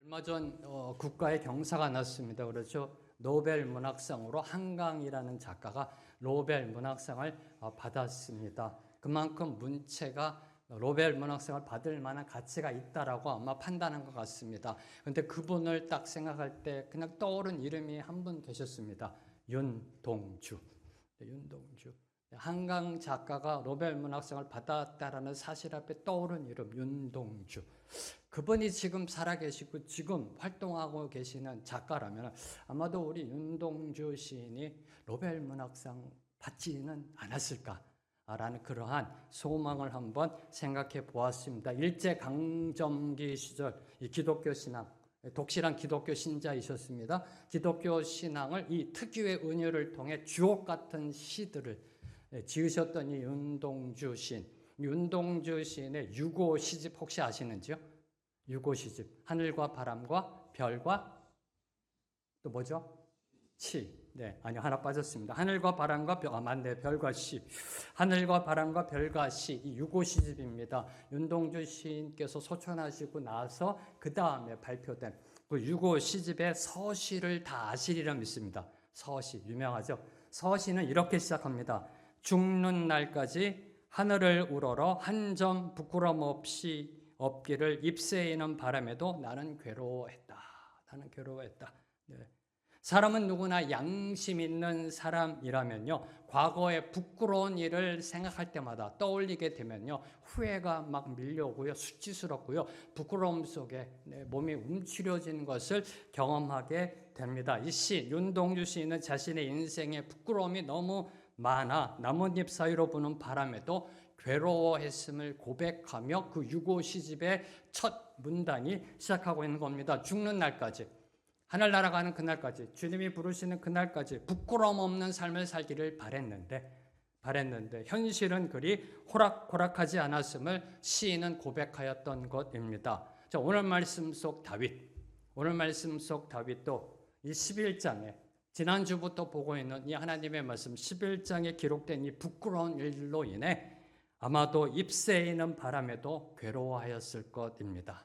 얼마 전 국가의 경사가 났습니다. 그렇죠? 노벨 문학상으로 한강이라는 작가가 노벨 문학상을 받았습니다. 그만큼 문체가 노벨 문학상을 받을 만한 가치가 있다라고 아마 판단한 것 같습니다. 그런데 그분을 딱 생각할 때 그냥 떠오른 이름이 한 분 계셨습니다. 윤동주. 윤동주. 한강 작가가 노벨 문학상을 받았다라는 사실 앞에 떠오른 이름 윤동주. 그분이 지금 살아계시고 지금 활동하고 계시는 작가라면 아마도 우리 윤동주 시인이 노벨 문학상 받지는 않았을까라는 그러한 소망을 한번 생각해 보았습니다. 일제강점기 시절 이 기독교 신앙, 독실한 기독교 신자이셨습니다. 기독교 신앙을 이 특유의 은유를 통해 주옥 같은 시들을 지으셨던 이 윤동주 시인. 윤동주 시인의 유고 시집 혹시 아시는지요? 유고 시집. 하늘과 바람과 별과 또 뭐죠? 시. 네, 아니요, 하나 빠졌습니다. 하늘과 바람과 맞네, 별과 시. 하늘과 바람과 별과 시. 이 유고 시집입니다. 윤동주 시인께서 소천하시고 나서 그 다음에 발표된 그 유고 시집의 서시를 다 아시리라 믿습니다. 서시 유명하죠. 서시는 이렇게 시작합니다. 죽는 날까지 하늘을 우러러 한 점 부끄럼 없이 없기를 입새이는 바람에도 나는 괴로워했다. 나는 괴로워했다. 네. 사람은 누구나 양심 있는 사람이라면요, 과거의 부끄러운 일을 생각할 때마다 떠올리게 되면요, 후회가 막 밀려오고요, 수치스럽고요, 부끄러움 속에 몸이 움츠려지는 것을 경험하게 됩니다. 이 시, 윤동주 시인은 자신의 인생에 부끄러움이 너무 많아 나뭇잎 사이로 부는 바람에도 괴로워했음을 고백하며 그 유고 시집의 첫 문단이 시작하고 있는 겁니다. 죽는 날까지, 하늘 날아가는 그날까지, 주님이 부르시는 그날까지 부끄러움 없는 삶을 살기를 바랬는데 현실은 그리 호락호락하지 않았음을 시인은 고백하였던 것입니다. 자, 오늘 말씀 속 다윗도 이 11장에 지난주부터 보고 있는 이 하나님의 말씀 11장에 기록된 이 부끄러운 일로 인해 아마도 입새이는 바람에도 괴로워하였을 것입니다.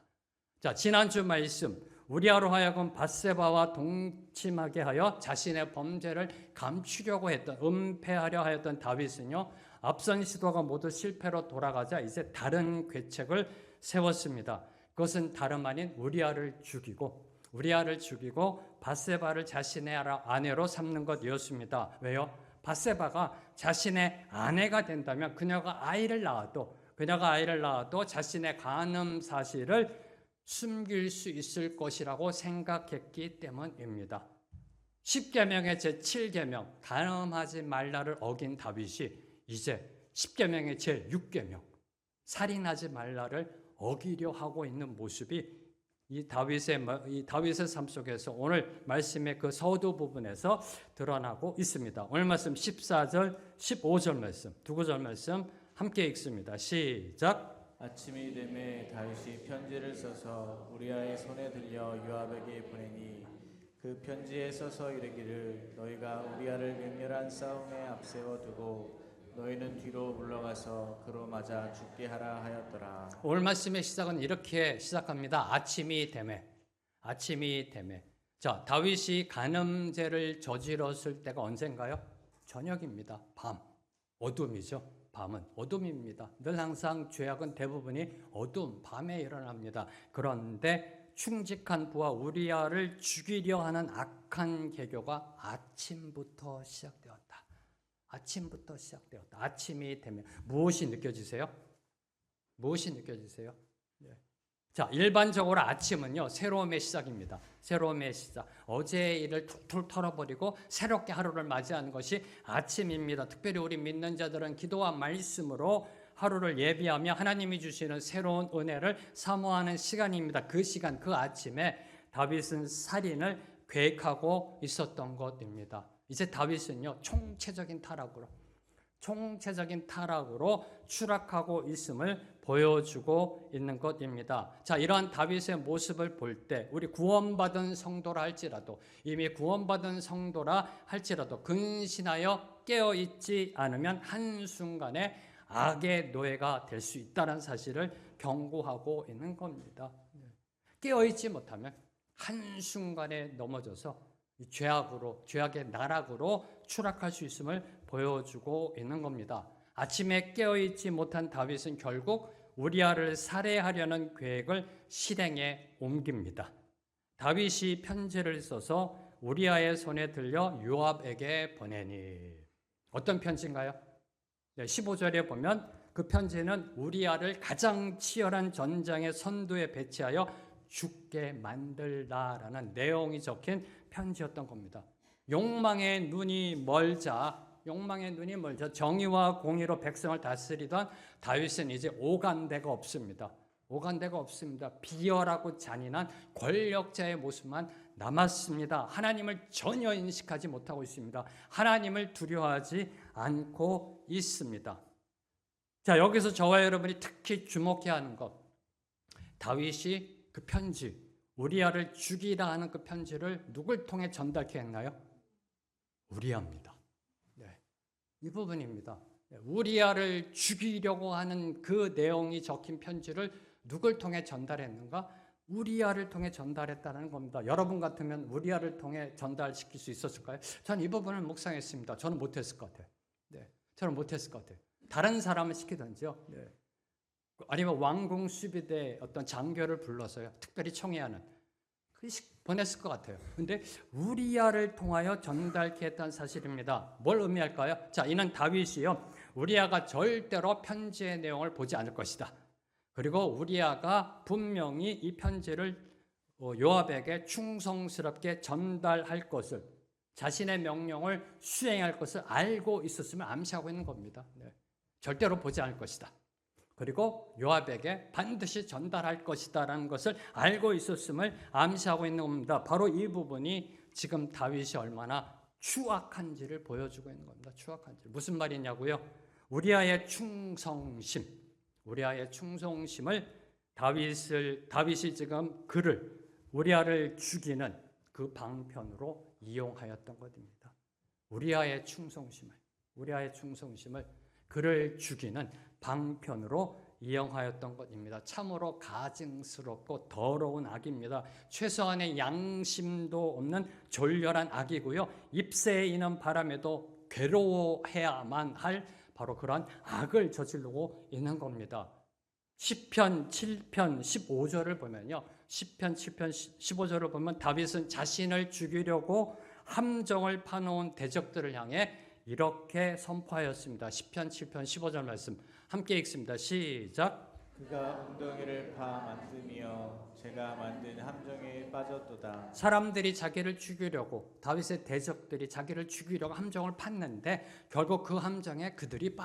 자, 지난주 말씀 우리아로 하여금 밧세바와 동침하게 하여 자신의 범죄를 감추려고 했던, 은폐하려 하였던 다윗은요, 앞선 시도가 모두 실패로 돌아가자 이제 다른 괴책을 세웠습니다. 그것은 다름 아닌 우리아를 죽이고 밧세바를 자신의 아내로 삼는 것이었습니다. 왜요? 밧세바가 자신의 아내가 된다면 그녀가 아이를 낳아도 자신의 간음 사실을 숨길 수 있을 것이라고 생각했기 때문입니다. 10계명의 제7계명 간음하지 말라를 어긴 다윗이 이제 10계명의 제6계명 살인하지 말라를 어기려 하고 있는 모습이 이 다윗의 삶 속에서 오늘 말씀의 그 서두 부분에서 드러나고 있습니다. 오늘 말씀 14절, 15절 말씀, 두 구절 말씀 함께 읽습니다. 시작. 아침이 되매 다윗이 편지를 써서 우리아의 손에 들려 요압에게 보내니 그 편지에 써서 이르기를 너희가 우리아를 맹렬한 싸움에 앞세워 두고 너희는 뒤로 물러가서 그로 맞아 죽게 하라 하였더라. 오늘 말씀의 시작은 이렇게 시작합니다. 아침이 되매. 자, 다윗이 간음죄를 저질렀을 때가 언젠가요? 저녁입니다. 밤. 어둠이죠. 밤은 어둠입니다. 늘 항상 죄악은 대부분이 밤에 일어납니다. 그런데 충직한 부하 우리아를 죽이려 하는 악한 계교가 아침부터 시작되었다. 아침이 되면 무엇이 느껴지세요? 네. 자, 일반적으로 아침은요, 새로움의 시작입니다. 새로움의 시작. 어제의 일을 툴툴 털어버리고 새롭게 하루를 맞이하는 것이 아침입니다. 특별히 우리 믿는 자들은 기도와 말씀으로 하루를 예비하며 하나님이 주시는 새로운 은혜를 사모하는 시간입니다. 그 시간, 그 아침에 다윗은 살인을 계획하고 있었던 것입니다. 이제 다윗은요, 총체적인 타락으로 추락하고 있음을 보여주고 있는 것입니다. 자, 이러한 다윗의 모습을 볼 때 우리 구원받은 성도라 할지라도 이미 구원받은 성도라 할지라도 근신하여 깨어있지 않으면 한순간에 악의 노예가 될 수 있다는 사실을 경고하고 있는 겁니다. 깨어있지 못하면 한순간에 넘어져서 죄악의 나락으로 추락할 수 있음을 보여주고 있는 겁니다. 아침에 깨어있지 못한 다윗은 결국 우리아를 살해하려는 계획을 실행에 옮깁니다. 다윗이 편지를 써서 우리아의 손에 들려 요압에게 보내니. 어떤 편지인가요? 15절에 보면 그 편지는 우리아를 가장 치열한 전장의 선두에 배치하여 죽게 만들다라는 내용이 적힌 편지였던 겁니다. 욕망의 눈이 멀자 정의와 공의로 백성을 다스리던 다윗은 이제 오간데가 없습니다. 비열하고 잔인한 권력자의 모습만 남았습니다. 하나님을 전혀 인식하지 못하고 있습니다. 하나님을 두려워하지 않고 있습니다. 자, 여기서 저와 여러분이 특히 주목해야 하는 것, 다윗이 그 편지, 우리아를 죽이라 하는 그 편지를 누굴 통해 전달케 했나요? 우리아입니다. 이 부분입니다. 우리아를 죽이려고 하는 그 내용이 적힌 편지를 누굴 통해 전달했는가? 우리아를 통해 전달했다는 겁니다. 여러분 같으면 우리아를 통해 전달시킬 수 있었을까요? 저는 이 부분을 묵상했습니다. 저는 못했을 것 같아요. 저는 못했을 것 같아요. 다른 사람을 시키든지요. 아니면 왕궁 수비대 어떤 장교를 불러서요. 특별히 청해하는 보냈을 것 같아요. 근데 우리아를 통하여 전달케 했다는 사실입니다. 뭘 의미할까요? 자, 이는 다윗이요, 우리아가 절대로 편지의 내용을 보지 않을 것이다. 그리고 우리아가 분명히 이 편지를 요압에게 충성스럽게 전달할 것을, 자신의 명령을 수행할 것을 알고 있었음을 암시하고 있는 겁니다. 절대로 보지 않을 것이다. 그리고 요압에게 반드시 전달할 것이다라는 것을 알고 있었음을 암시하고 있는 겁니다. 바로 이 부분이 지금 다윗이 얼마나 추악한지를 보여주고 있는 겁니다. 추악한지. 무슨 말이냐고요? 우리아의 충성심을 다윗이 지금 우리아를 죽이는 그 방편으로 이용하였던 것입니다. 우리아의 충성심을 그를 죽이는 방편으로 이용하였던 것입니다. 참으로 가증스럽고 더러운 악입니다. 최소한의 양심도 없는 졸렬한 악이고요. 입새에 있는 바람에도 괴로워해야만 할 바로 그런 악을 저지르고 있는 겁니다. 시편 7편 15절을 보면요. 시편 7편 15절을 보면 다윗은 자신을 죽이려고 함정을 파놓은 대적들을 향해 이렇게 선포하였습니다. 시편 7편 15절 말씀 함께 읽습니다. 시작. 그가 웅덩이를 파 만듦이여 제가 만든 함정에 빠졌도다. 사람들이 자기를 죽이려고, 다윗의 대적들이 자기를 죽이려고 함정을 팠는데 결국 그 함정에 그들이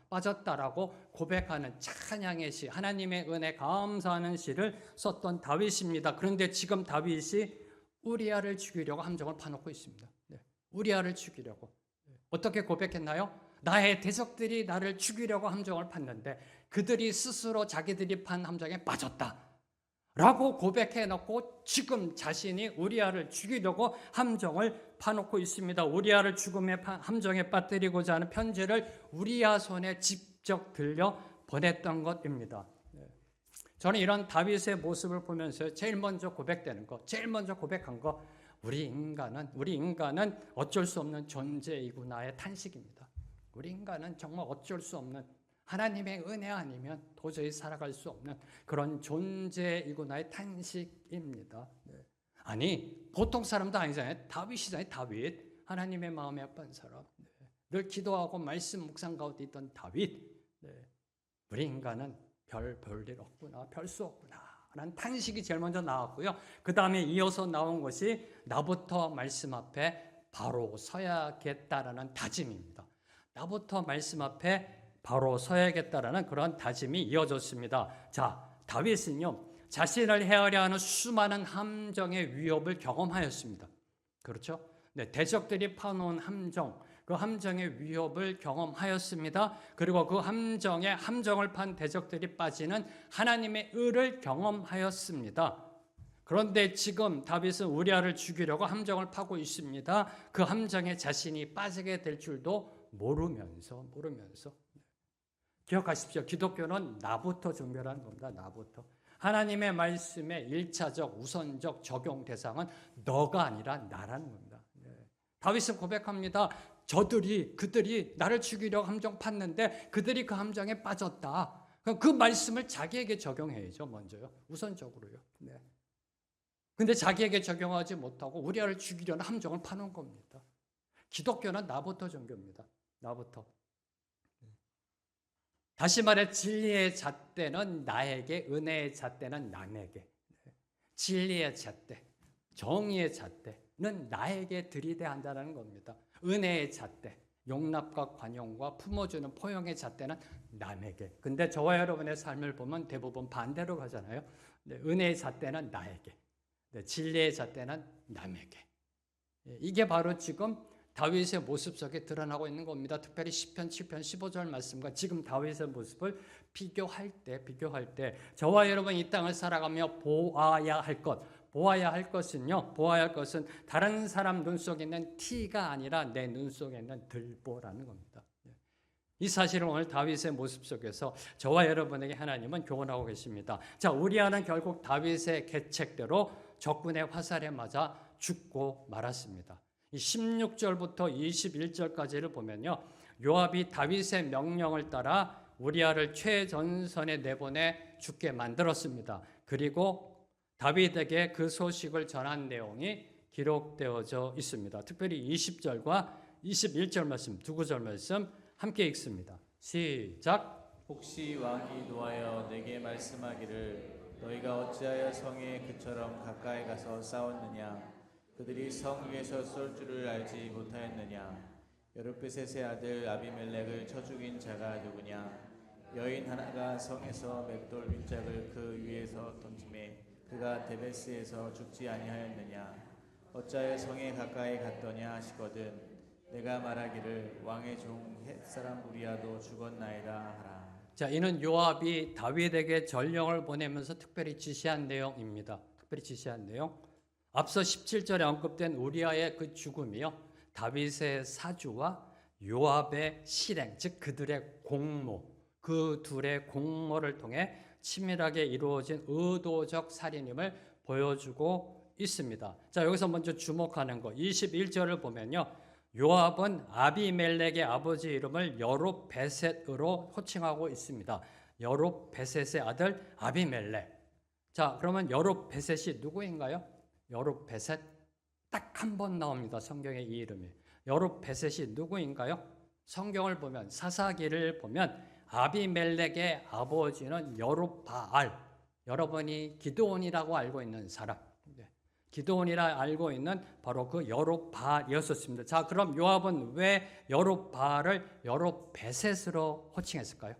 빠졌다라고 고백하는 찬양의 시, 하나님의 은혜 감사하는 시를 썼던 다윗입니다. 그런데 지금 다윗이 우리아를 죽이려고 함정을 파놓고 있습니다. 우리아를 죽이려고. 어떻게 고백했나요? 나의 대적들이 나를 죽이려고 함정을 팠는데 그들이 스스로 자기들이 판 함정에 빠졌다 라고 고백해놓고 지금 자신이 우리아를 죽이려고 함정을 파놓고 있습니다. 우리아를 죽음의 함정에 빠뜨리고자 하는 편지를 우리아 손에 직접 들려 보냈던 것입니다. 저는 이런 다윗의 모습을 보면서 제일 먼저 고백한 거, 우리 인간은 어쩔 수 없는 존재이구나의 탄식입니다. 우리 인간은 정말 어쩔 수 없는, 하나님의 은혜 아니면 도저히 살아갈 수 없는 그런 존재이구나의 탄식입니다. 아니, 보통 사람도 아니잖아요. 다윗이잖아요. 다윗. 하나님의 마음에 아픈 사람. 늘 기도하고 말씀 묵상 가운데 있던 다윗. 우리 인간은 별일 없구나, 별 수 없구나 라는 탄식이 제일 먼저 나왔고요. 그 다음에 이어서 나온 것이 나부터 말씀 앞에 바로 서야겠다라는 다짐입니다. 나부터 말씀 앞에 바로 서야겠다라는 그런 다짐이 이어졌습니다. 자, 다윗은요, 자신을 헤아려 하는 수많은 함정의 위협을 경험하였습니다. 그렇죠? 대적들이 파놓은 함정, 그 함정의 위협을 경험하였습니다. 그리고 그 함정을 판 대적들이 빠지는 하나님의 의를 경험하였습니다. 그런데 지금 다윗은 우리아를 죽이려고 함정을 파고 있습니다. 그 함정에 자신이 빠지게 될 줄도 모르면서 기억하십시오. 기독교는 나부터 정결한 겁니다. 하나님의 말씀의 1차적 우선적 적용 대상은 너가 아니라 나라는 겁니다. 다윗은 고백합니다. 그들이 나를 죽이려고 함정 팠는데 그들이 그 함정에 빠졌다. 그 말씀을 자기에게 적용해야죠. 먼저요. 우선적으로요. 네. 근데 자기에게 적용하지 못하고 우리아를 죽이려는 함정을 파는 겁니다. 기독교는 나부터 종교입니다. 나부터. 다시 말해 진리의 잣대는 나에게, 은혜의 잣대는 남에게. 진리의 잣대, 정의의 잣대는 나에게 들이대한다는 겁니다. 은혜의 잣대, 용납과 관용과 품어주는 포용의 잣대는 남에게. 근데 저와 여러분의 삶을 보면 대부분 반대로 가잖아요. 은혜의 잣대는 나에게, 진리의 잣대는 남에게. 이게 바로 지금 다윗의 모습 속에 드러나고 있는 겁니다. 특별히 시편 7편 15절 말씀과 지금 다윗의 모습을 비교할 때 저와 여러분 이 땅을 살아가며 보아야 할 것은 다른 사람 눈 속에 있는 티가 아니라 내 눈 속에 있는 들보라는 겁니다. 이 사실을 오늘 다윗의 모습 속에서 저와 여러분에게 하나님은 교훈하고 계십니다. 자, 우리아는 결국 다윗의 계책대로 적군의 화살에 맞아 죽고 말았습니다. 16절부터 21절까지를 보면요, 요압이 다윗의 명령을 따라 우리아를 최전선에 내보내 죽게 만들었습니다. 그리고 다윗에게 그 소식을 전한 내용이 기록되어져 있습니다. 특별히 20절과 21절 말씀, 두 구절 말씀 함께 읽습니다. 시작. 혹시 왕이 노하여 내게 말씀하기를 너희가 어찌하여 성에 그처럼 가까이 가서 싸웠느냐? 그들이 성 위에서 쏠 줄을 알지 못하였느냐? 여룻베셋의 아들 아비멜렉을 쳐 죽인 자가 누구냐? 여인 하나가 성에서 맷돌 윗짝을 그 위에서 던짐에 그가 데베스에서 죽지 아니하였느냐? 어찌하여 성에 가까이 갔더냐 하시거든 내가 말하기를 왕의 종 햇사람 우리아도 죽었나이다 하라. 자, 이는 요압이 다윗에게 전령을 보내면서 특별히 지시한 내용입니다. 앞서 17절에 언급된 우리아의 그 죽음이요, 다윗의 사주와 요압의 실행, 즉 그들의 공모, 그 둘의 공모를 통해 치밀하게 이루어진 의도적 살인임을 보여주고 있습니다. 자, 여기서 먼저 주목하는 거 21절을 보면요, 요압은 아비멜렉의 아버지 이름을 여룹베셋으로 호칭하고 있습니다. 여룹베셋의 아들 아비멜렉. 자, 그러면 여룹베셋이 누구인가요? 여룹베셋 딱 한 번 나옵니다. 성경에 이 이름이. 여룹베셋이 누구인가요? 성경을 보면, 사사기를 보면 아비멜렉의 아버지는 여룹바알, 여러분이 기드온이라고 알고 있는 사람, 기드온이라 알고 있는 바로 그 여룹바알이었습니다. 자, 그럼 요압은 왜 여룹바알을 여룹베셋으로 호칭했을까요?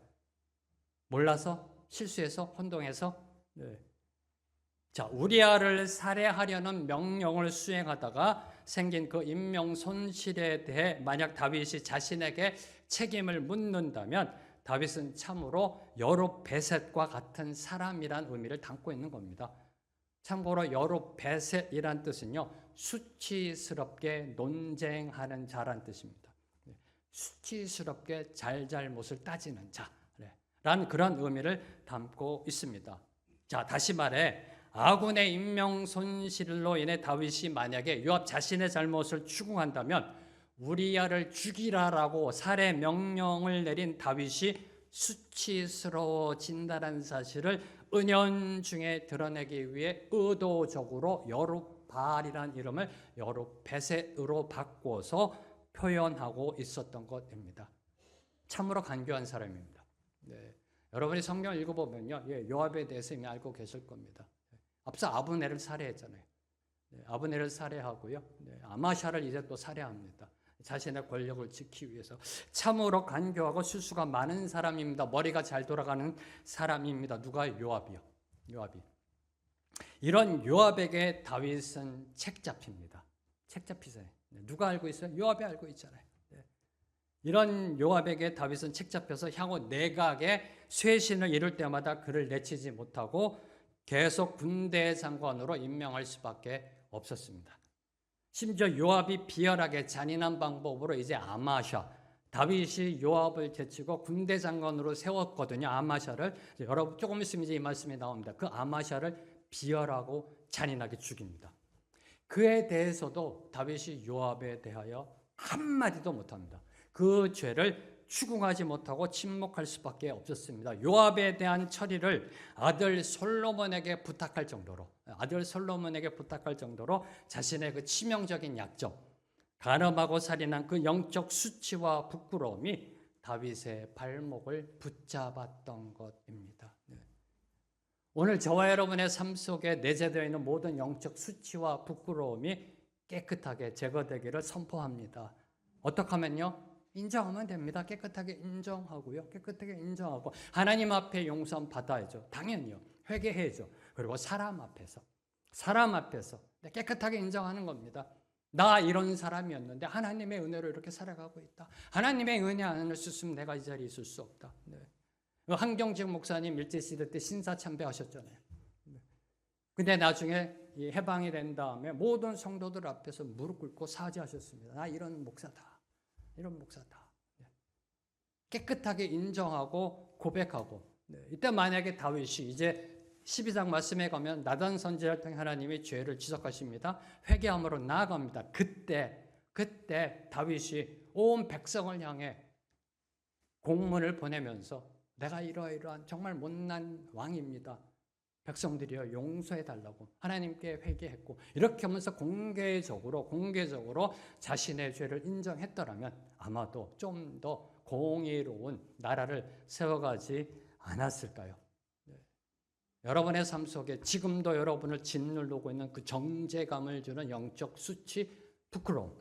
몰라서? 실수해서? 혼동해서? 네. 자, 우리아를 살해하려는 명령을 수행하다가 생긴 그 인명 손실에 대해 만약 다윗이 자신에게 책임을 묻는다면 다윗은 참으로 여룹베셋과 같은 사람이란 의미를 담고 있는 겁니다. 참고로 여룹베셋이란 뜻은요, 수치스럽게 논쟁하는 자란 뜻입니다. 수치스럽게 잘잘못을 따지는 자란 그런 의미를 담고 있습니다. 자, 다시 말해 아군의 인명 손실로 인해 다윗이 만약에 요압 자신의 잘못을 추궁한다면 우리아를 죽이라라고 살해 명령을 내린 다윗이 수치스러워진다는 사실을 은연중에 드러내기 위해 의도적으로 여룹바알이라는 이름을 여룹베셋으로 바꿔서 표현하고 있었던 것입니다. 참으로 간교한 사람입니다. 네. 여러분이 성경을 읽어보면요, 요압에 대해서 이미 알고 계실 겁니다. 앞서 아브넬을 살해했잖아요. 아브넬을 살해하고요, 아마샤를 이제 또 살해합니다. 자신의 권력을 지키기 위해서. 참으로 간교하고 수수가 많은 사람입니다. 머리가 잘 돌아가는 사람입니다. 누가? 요압이요. 요압이. 이런 요압에게 다윗은 책 잡힙니다. 책 잡히세요. 누가 알고 있어요? 요압이 알고 있잖아요. 이런 요압에게 다윗은 책 잡혀서 향후 내각의 쇄신을 이룰 때마다 그를 내치지 못하고 계속 군대 장관으로 임명할 수밖에 없었습니다. 심지어 요압이 비열하게 잔인한 방법으로 이제 아마샤, 다윗이 요압을 제치고 군대 장관으로 세웠거든요. 아마샤를. 여러분 조금 있으면 이제 이 말씀이 나옵니다. 그 아마샤를 비열하고 잔인하게 죽입니다. 그에 대해서도 다윗이 요압에 대하여 한마디도 못합니다. 그 죄를 추궁하지 못하고 침묵할 수밖에 없었습니다. 요압에 대한 처리를 아들 솔로몬에게 부탁할 정도로 자신의 그 치명적인 약점, 간음하고 살인한 그 영적 수치와 부끄러움이 다윗의 발목을 붙잡았던 것입니다. 오늘 저와 여러분의 삶 속에 내재되어 있는 모든 영적 수치와 부끄러움이 깨끗하게 제거되기를 선포합니다. 어떻게 하면요? 인정하면 됩니다. 깨끗하게 인정하고요. 깨끗하게 인정하고 하나님 앞에 용서 받아야죠. 당연히요. 회개해야죠. 그리고 사람 앞에서 깨끗하게 인정하는 겁니다. 나 이런 사람이었는데 하나님의 은혜로 이렇게 살아가고 있다. 하나님의 은혜 안 했으면 내가 이 자리에 있을 수 없다. 네. 한경직 목사님 일제시대 때 신사참배하셨잖아요. 근데 나중에 해방이 된 다음에 모든 성도들 앞에서 무릎 꿇고 사죄하셨습니다. 나 이런 목사다. 깨끗하게 인정하고 고백하고. 이때 만약에 다윗이 이제 12장 말씀에 가면 나단 선지자를 통해 하나님이 죄를 지적하십니다. 회개함으로 나아갑니다. 그때 다윗이 온 백성을 향해 공문을 보내면서 내가 이러이러한 정말 못난 왕입니다. 백성들이여 용서해달라고 하나님께 회개했고 이렇게 하면서 공개적으로 자신의 죄를 인정했더라면 아마도 좀 더 공의로운 나라를 세워가지 않았을까요? 여러분의 삶 속에 지금도 여러분을 짓누르고 있는 그 정죄감을 주는 영적 수치, 부끄러움.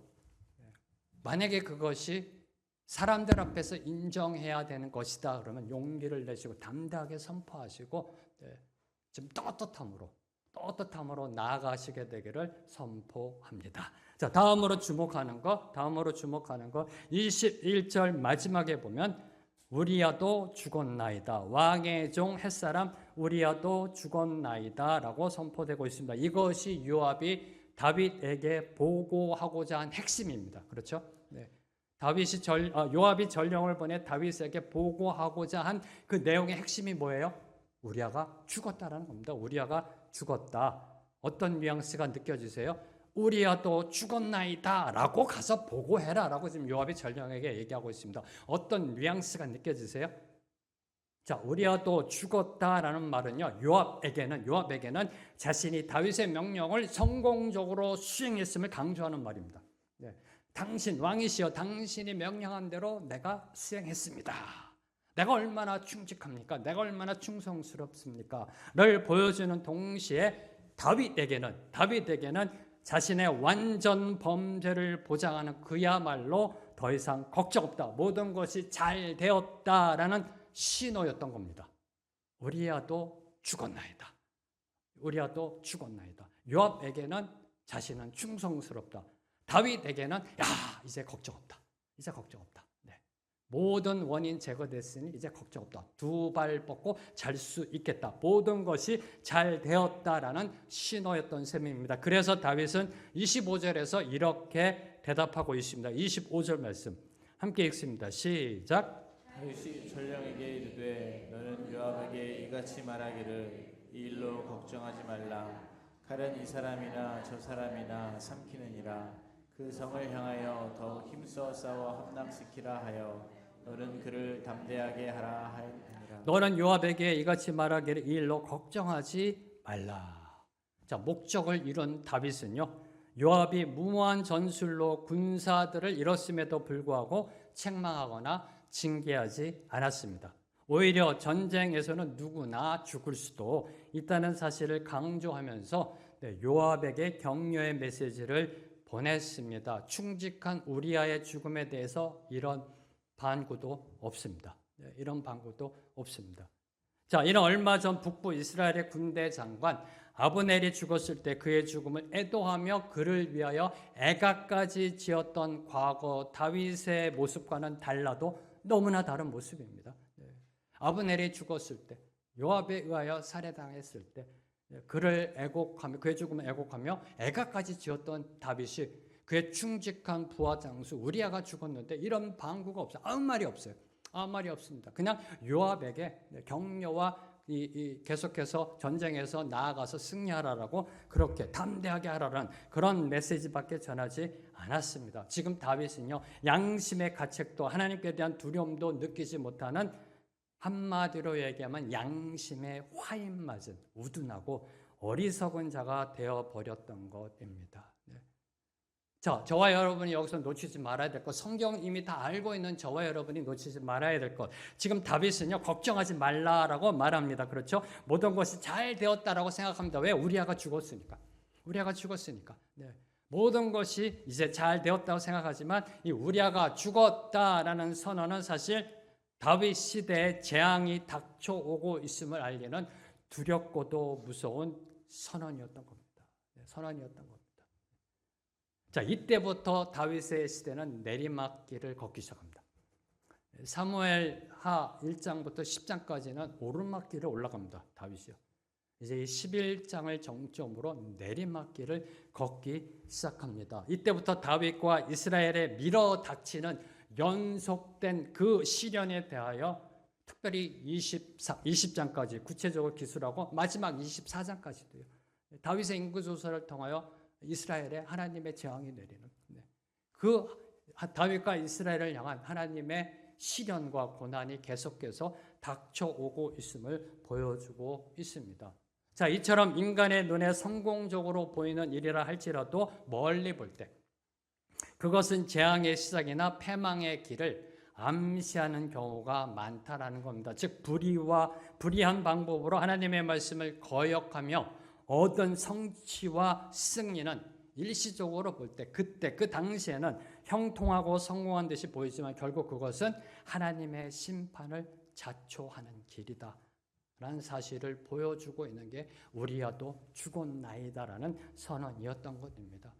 만약에 그것이 사람들 앞에서 인정해야 되는 것이다 그러면 용기를 내시고 담대하게 선포하시고 지금 떳떳함으로 나아가시게 되기를 선포합니다. 자, 다음으로 주목하는 거 21절 마지막에 보면 우리야도 죽었나이다. 왕의 종 햇사람 우리야도 죽었나이다 라고 선포되고 있습니다. 이것이 요압이 다윗에게 보고하고자 한 핵심입니다. 그렇죠? 네. 요압이 전령을 보내 다윗에게 보고하고자 한 그 내용의 핵심이 뭐예요? 우리야가 죽었다라는 겁니다. 우리야가 죽었다. 어떤 뉘앙스가 느껴지세요? 우리야도 죽었나이다 라고 가서 보고해라 라고 지금 요압이 전령에게 얘기하고 있습니다. 어떤 뉘앙스가 느껴지세요? 자, 우리야도 죽었다라는 말은요, 요압에게는 자신이 다윗의 명령을 성공적으로 수행했음을 강조하는 말입니다. 네. 당신 왕이시여 당신이 명령한 대로 내가 수행했습니다. 내가 얼마나 충직합니까? 내가 얼마나 충성스럽습니까? 를 보여주는 동시에 다윗에게는 자신의 완전 범죄를 보장하는 그야말로 더 이상 걱정 없다. 모든 것이 잘 되었다라는 신호였던 겁니다. 우리야도 죽었나이다. 요압에게는 자신은 충성스럽다. 다윗에게는 이제 걱정 없다. 네. 모든 원인 제거됐으니 이제 걱정 없다. 두 발 뻗고 잘 수 있겠다. 모든 것이 잘 되었다라는 신호였던 셈입니다. 그래서 다윗은 25절에서 이렇게 대답하고 있습니다. 25절 말씀 함께 읽습니다. 시작. 다윗이 전령에게 이르되 너는 요압에게 이같이 말하기를 이 일로 걱정하지 말라. 칼은 이 사람이나 저 사람이나 삼키느니라. 그 성을 향하여 더욱 힘써 싸워 함락시키라 하여 너는 그를 담대하게 하라 하였느니라. 너는 요압에게 이같이 말하기를 이 일로 걱정하지 말라. 자, 목적을 이룬 다윗은요, 요압이 무모한 전술로 군사들을 잃었음에도 불구하고 책망하거나 징계하지 않았습니다. 오히려 전쟁에서는 누구나 죽을 수도 있다는 사실을 강조하면서 요압에게 격려의 메시지를 보냈습니다. 충직한 우리아의 죽음에 대해서 이런 반구도 없습니다. 자, 이는 얼마 전 북부 이스라엘의 군대 장관 아브넬이 죽었을 때 그의 죽음을 애도하며 그를 위하여 애가까지 지었던 과거 다윗의 모습과는 달라도 너무나 다른 모습입니다. 아브넬이 죽었을 때, 요압에 의하여 살해당했을 때 그를 애곡하며, 그의 죽음을 애곡하며 애가까지 지었던 다윗이 그의 충직한 부하 장수 우리아가 죽었는데 이런 방구가 없어요. 아무 말이 없어요. 아무 말이 없습니다. 그냥 요압에게 격려와 계속해서 전쟁에서 나아가서 승리하라라고 그렇게 담대하게 하라는 그런 메시지밖에 전하지 않았습니다. 지금 다윗은요, 양심의 가책도 하나님께 대한 두려움도 느끼지 못하는, 한마디로 얘기하면 양심의 화인 맞은 우둔하고 어리석은 자가 되어버렸던 것입니다. 자, 저와 여러분이 여기서 놓치지 말아야 될 것, 성경 이미 다 알고 있는 저와 여러분이 놓치지 말아야 될 것. 지금 다윗은요, 걱정하지 말라라고 말합니다. 그렇죠? 모든 것이 잘 되었다라고 생각합니다. 왜? 우리아가 죽었으니까. 우리아가 죽었으니까. 모든 것이 이제 잘 되었다고 생각하지만 이 우리아가 죽었다라는 선언은 사실 다윗 시대에 재앙이 닥쳐오고 있음을 알리는 두렵고도 무서운 선언이었던 겁니다. 선언이었던 겁니다. 자, 이때부터 다윗의 시대는 내리막길을 걷기 시작합니다. 사무엘하 1장부터 10장까지는 오르막길을 올라갑니다. 다윗이요. 이제 이 11장을 정점으로 내리막길을 걷기 시작합니다. 이때부터 다윗과 이스라엘에 밀어닥치는 연속된 그 시련에 대하여 특별히 20장까지 구체적으로 기술하고 마지막 24장까지도요. 다윗의 인구조사를 통하여 이스라엘에 하나님의 재앙이 내리는 그 다윗과 이스라엘을 향한 하나님의 시련과 고난이 계속해서 닥쳐오고 있음을 보여주고 있습니다. 자, 이처럼 인간의 눈에 성공적으로 보이는 일이라 할지라도 멀리 볼 때 그것은 재앙의 시작이나 패망의 길을 암시하는 경우가 많다라는 겁니다. 즉 불의한 방법으로 하나님의 말씀을 거역하며 얻은 성취와 승리는 일시적으로 볼 때 그때 그 당시에는 형통하고 성공한 듯이 보이지만 결국 그것은 하나님의 심판을 자초하는 길이다 라는 사실을 보여주고 있는 게 우리아도 죽었나이다라는 선언이었던 것입니다.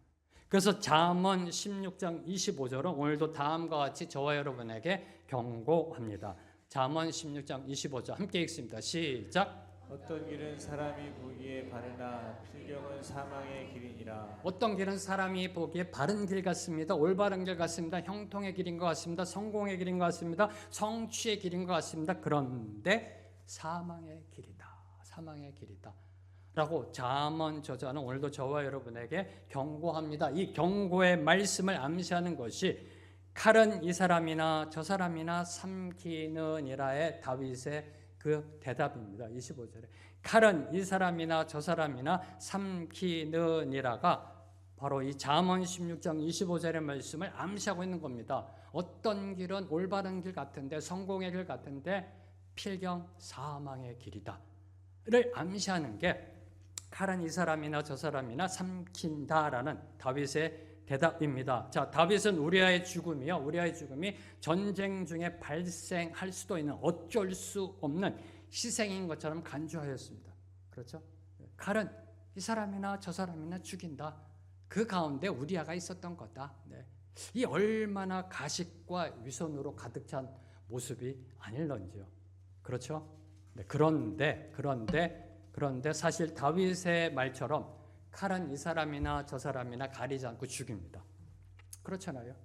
그래서 잠언 16장 25절은 오늘도 다음과 같이 저와 여러분에게 경고합니다. 잠언 16장 25절 함께 읽습니다. 시작. 어떤 길은 사람이 보기에 바르나 필경은 사망의 길이니라. 어떤 길은 사람이 보기에 바른 길 같습니다. 올바른 길 같습니다. 형통의 길인 것 같습니다. 성공의 길인 것 같습니다. 성취의 길인 것 같습니다. 그런데 사망의 길이다. 사망의 길이다. 라고 잠언 저자는 오늘도 저와 여러분에게 경고합니다. 이 경고의 말씀을 암시하는 것이 칼은 이 사람이나 저 사람이나 삼키느니라의 다윗의 그 대답입니다. 25절에 칼은 이 사람이나 저 사람이나 삼키느니라가 바로 이 잠언 16장 25절의 말씀을 암시하고 있는 겁니다. 어떤 길은 올바른 길 같은데 성공의 길 같은데 필경 사망의 길이다 를 암시하는 게 칼은 이 사람이나 저 사람이나 삼킨다라는 다윗의 대답입니다. 자, 다윗은 우리아의 죽음이요. 우리아의 죽음이 전쟁 중에 발생할 수도 있는 어쩔 수 없는 희생인 것처럼 간주하였습니다. 그렇죠? 칼은 이 사람이나 저 사람이나 죽인다. 그 가운데 우리아가 있었던 거다. 이 얼마나 가식과 위선으로 가득 찬 모습이 아닐런지요. 그렇죠? 그런데 사실 다윗의 말처럼 칼은 이 사람이나 저 사람이나 가리지 않고 죽입니다. 그렇잖아요.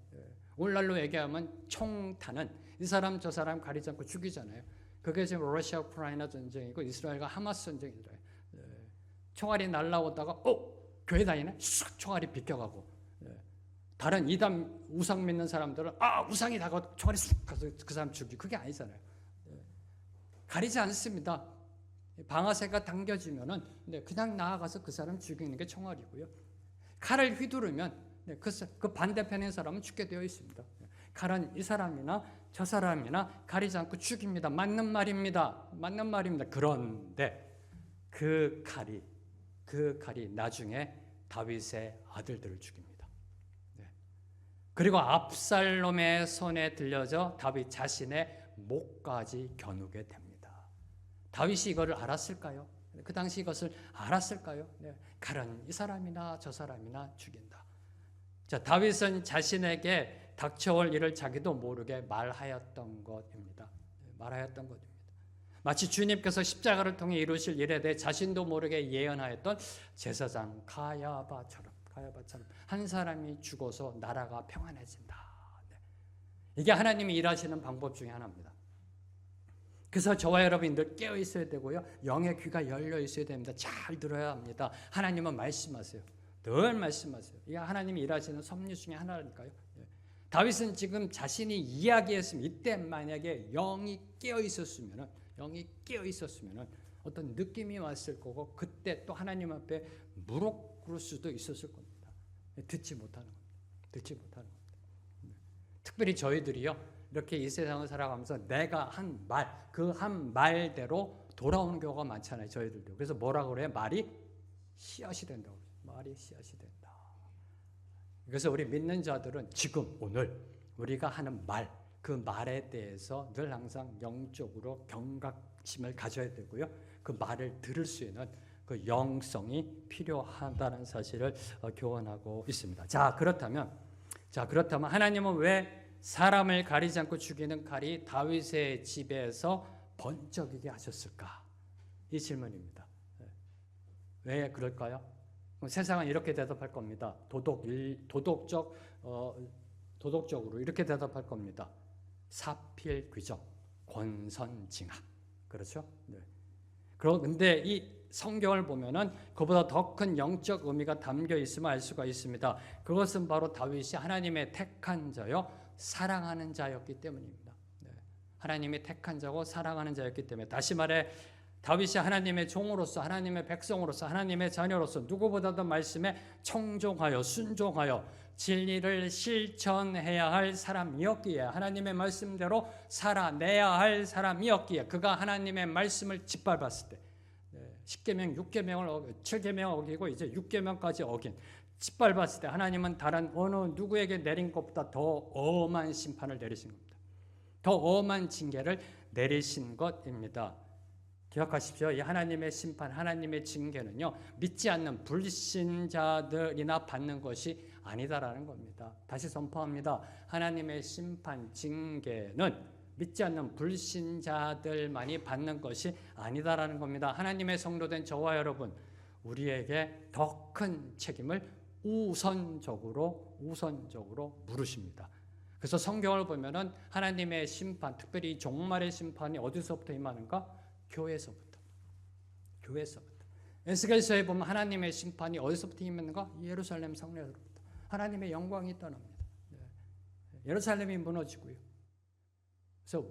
오늘날로 얘기하면 총탄은 이 사람 저 사람 가리지 않고 죽이잖아요. 그게 지금 러시아 우크라이나 전쟁이고 이스라엘과 하마스 전쟁이더라고요. 총알이 날라오다가 교회 다니네? 쑥 총알이 비껴가고 다른 이단 우상 믿는 사람들은 우상이 다가와 총알이 쑥 가서 그 사람 죽이고 그게 아니잖아요. 가리지 않습니다. 방아쇠가 당겨지면은 그냥 나아가서 그 사람 죽이는 게 총알이고요. 칼을 휘두르면 그 반대편의 사람은 죽게 되어 있습니다. 칼은 이 사람이나 저 사람이나 가리지 않고 죽입니다. 맞는 말입니다. 맞는 말입니다. 그런데 그 칼이 나중에 다윗의 아들들을 죽입니다. 그리고 압살롬의 손에 들려져 다윗 자신의 목까지 겨누게 됩니다. 다윗이 이거를 알았을까요? 그 당시 이것을 알았을까요? 칼은 이 사람이나 저 사람이나 죽인다. 자, 다윗은 자신에게 닥쳐올 일을 자기도 모르게 말하였던 것입니다. 말하였던 것입니다. 마치 주님께서 십자가를 통해 이루실 일에 대해 자신도 모르게 예언하였던 제사장 가야바처럼 가야바처럼 한 사람이 죽어서 나라가 평안해진다. 네. 이게 하나님이 일하시는 방법 중에 하나입니다. 그래서 저와 여러분이 늘 깨어 있어야 되고요. 영의 귀가 열려 있어야 됩니다. 잘 들어야 합니다. 하나님은 말씀하세요. 늘 말씀하세요. 이게 하나님이 일하시는 섭리 중에 하나니까요. 예. 다윗은 지금 자신이 이야기했으면 이때 만약에 영이 깨어 있었으면은 어떤 느낌이 왔을 거고 그때 또 하나님 앞에 무릎 꿇을 수도 있었을 겁니다. 듣지 못하는 겁니다. 특별히 저희들이요. 이렇게 이 세상을 살아가면서 내가 한 말, 그 한 말대로 돌아오는 경우가 많잖아요. 저희들도. 그래서 뭐라고 그래요? 말이 씨앗이 된다고. 말이 씨앗이 된다. 그래서 우리 믿는 자들은 지금 오늘 우리가 하는 말, 그 말에 대해서 늘 항상 영적으로 경각심을 가져야 되고요. 그 말을 들을 수 있는 그 영성이 필요하다는 사실을 교언하고 있습니다. 자, 그렇다면 하나님은 왜 사람을 가리지 않고 죽이는 칼이 다윗의 집에서 번쩍이게 하셨을까? 이 질문입니다. 왜 그럴까요? 세상은 이렇게 대답할 겁니다. 도덕적으로 이렇게 대답할 겁니다. 사필귀정, 권선징악. 그렇죠? 네. 그런데 이 성경을 보면은 그보다 더 큰 영적 의미가 담겨 있음을 알 수가 있습니다. 그것은 바로 다윗이 하나님의 택한 자요, 사랑하는 자였기 때문입니다. 네. 하나님이 택한 자고 사랑하는 자였기 때문에 다시 말해 다윗이 하나님의 종으로서 하나님의 백성으로서 하나님의 자녀로서 누구보다도 말씀에 청종하여 순종하여 진리를 실천해야 할 사람이었기에 하나님의 말씀대로 살아내야 할 사람이었기에 그가 하나님의 말씀을 짓밟았을 때 10계명, 6계명을 7계명을 어기고 이제 6계명까지 어긴 짓밟았을 때 하나님은 다른 어느 누구에게 내린 것보다 더 엄한 심판을 내리신 겁니다. 더 엄한 징계를 내리신 것입니다. 기억하십시오. 이 하나님의 심판, 하나님의 징계는요, 믿지 않는 불신자들이나 받는 것이 아니다라는 겁니다. 다시 선포합니다. 하나님의 심판, 징계는 믿지 않는 불신자들만이 받는 것이 아니다라는 겁니다. 하나님의 성도된 저와 여러분, 우리에게 더 큰 책임을 우선적으로 물으십니다. 그래서 성경을 보면은 하나님의 심판, 특별히 종말의 심판이 어디서부터 임하는가? 교회에서부터. 에스겔서에 보면 하나님의 심판이 어디서부터 임하는가? 예루살렘 성내로부터. 하나님의 영광이 떠납니다. 예루살렘이 무너지고요. 그래서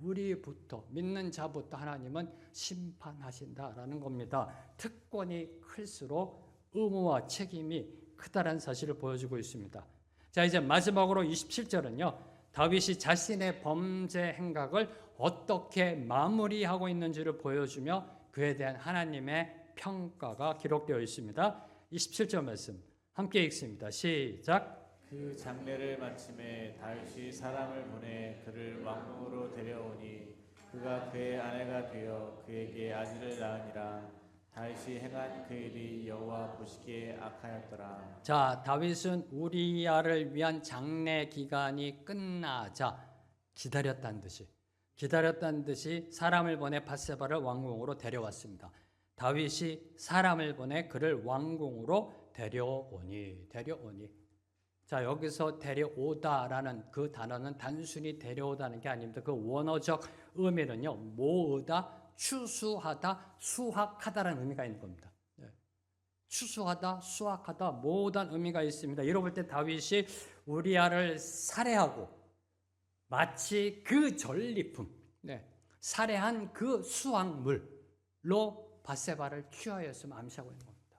우리부터 믿는 자부터 하나님은 심판하신다라는 겁니다. 특권이 클수록 의무와 책임이 크다라는 사실을 보여주고 있습니다. 자, 이제 마지막으로 27절은요. 다윗이 자신의 범죄 행각을 어떻게 마무리하고 있는지를 보여주며 그에 대한 하나님의 평가가 기록되어 있습니다. 27절 말씀 함께 읽습니다. 시작. 그 장례를 마침에 다윗이 사람을 보내 그를 왕궁으로 데려오니 그가 그의 아내가 되어 그에게 아들을 낳으니라. 다윗이 행한 그 일이 여호와 보시기에 악하였더라. 자, 다윗은 우리야를 위한 장례 기간이 끝나자 기다렸다는 듯이 사람을 보내 밧세바를 왕궁으로 데려왔습니다. 다윗이 사람을 보내 그를 왕궁으로 데려오니. 자, 여기서 데려오다라는 그 단어는 단순히 데려오다는 게 아닙니다. 그 원어적 의미는요, 모으다, 추수하다, 수확하다라는 의미가 있는 겁니다. 추수하다, 수확하다, 모으다는 의미가 있습니다. 이로 볼 때 다윗이 우리아를 살해하고 마치 그 전리품, 살해한 그 수확물로 밧세바를 취하였으면 암시하고 있는 겁니다.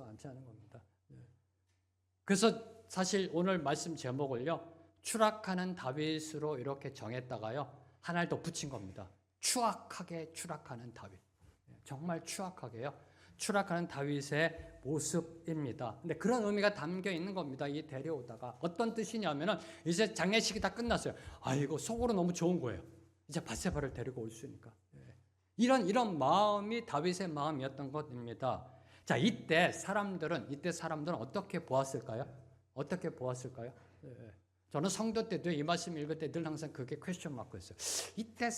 암시하는 겁니다. 그래서 사실 오늘 말씀 제목을요, 추락하는 다윗으로 이렇게 정했다가요, 하나를 더 붙인 겁니다. 추악하게 추락하는 다윗. 정말 추악하게요. 추락하는 다윗의 모습입니다. 근데 그런 의미가 담겨 있는 겁니다. 이 데려오다가 어떤 뜻이냐면은 이제 장례식이 다 끝났어요. 아이고 속으로 너무 좋은 거예요. 이제 밧세바를 데리고 올 수 있으니까. 이런 마음이 다윗의 마음이었던 것입니다. 자, 이때 사람들은 어떻게 보았을까요? 저는 성도 때도 이 말씀 읽을 때 늘 항상 그게 퀘스천 마크였어요. 이때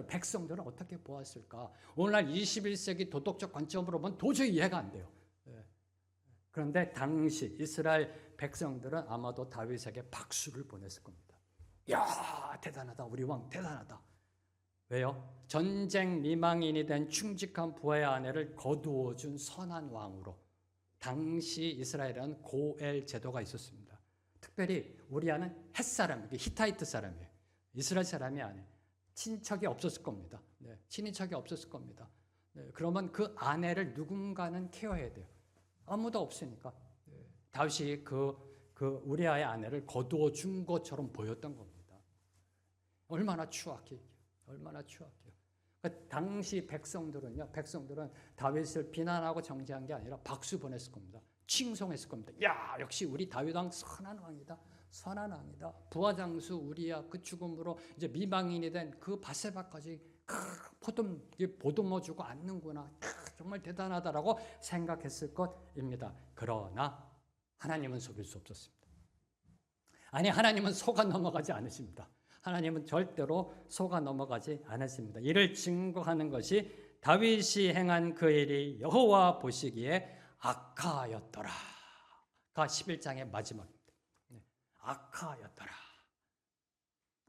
백성들은 어떻게 보았을까? 오늘날 21세기 도덕적 관점으로 보면 도저히 이해가 안 돼요. 그런데 당시 이스라엘 백성들은 아마도 다윗에게 박수를 보냈을 겁니다. 야, 대단하다. 우리 왕 대단하다. 왜요? 전쟁 미망인이 된 충직한 부하의 아내를 거두어 준 선한 왕으로. 당시 이스라엘에는 고엘 제도가 있었습니다. 특별히 우리아는 헷 사람이에요. 히타이트 사람이에요. 이스라엘 사람이 아니에요. 친척이 없었을 겁니다. 네, 친인척이 없었을 겁니다. 네, 그러면 그 아내를 누군가는 케어해야 돼요. 아무도 없으니까. 네, 다윗이 그 우리아의 아내를 거두어 준 것처럼 보였던 겁니다. 얼마나 추악해요. 얼마나 추악해요. 그러니까 당시 백성들은 다윗을 비난하고 정죄한 게 아니라 박수 보냈을 겁니다. 칭송했을 겁니다. 야, 역시 우리 다윗 왕 선한 왕이다. 선한 왕이다. 부하 장수 우리야 그 죽음으로 이제 미망인이 된 그 바세바까지 보듬어 주고 앉는구나. 정말 대단하다라고 생각했을 것입니다. 그러나 하나님은 속일 수 없었습니다. 아니, 하나님은 속아 넘어가지 않으십니다. 하나님은 절대로 속아 넘어가지 않았습니다. 이를 증거하는 것이 다윗이 행한 그 일이 여호와 보시기에 악하였더라가 11장의 마지막입니다. 악하였더라.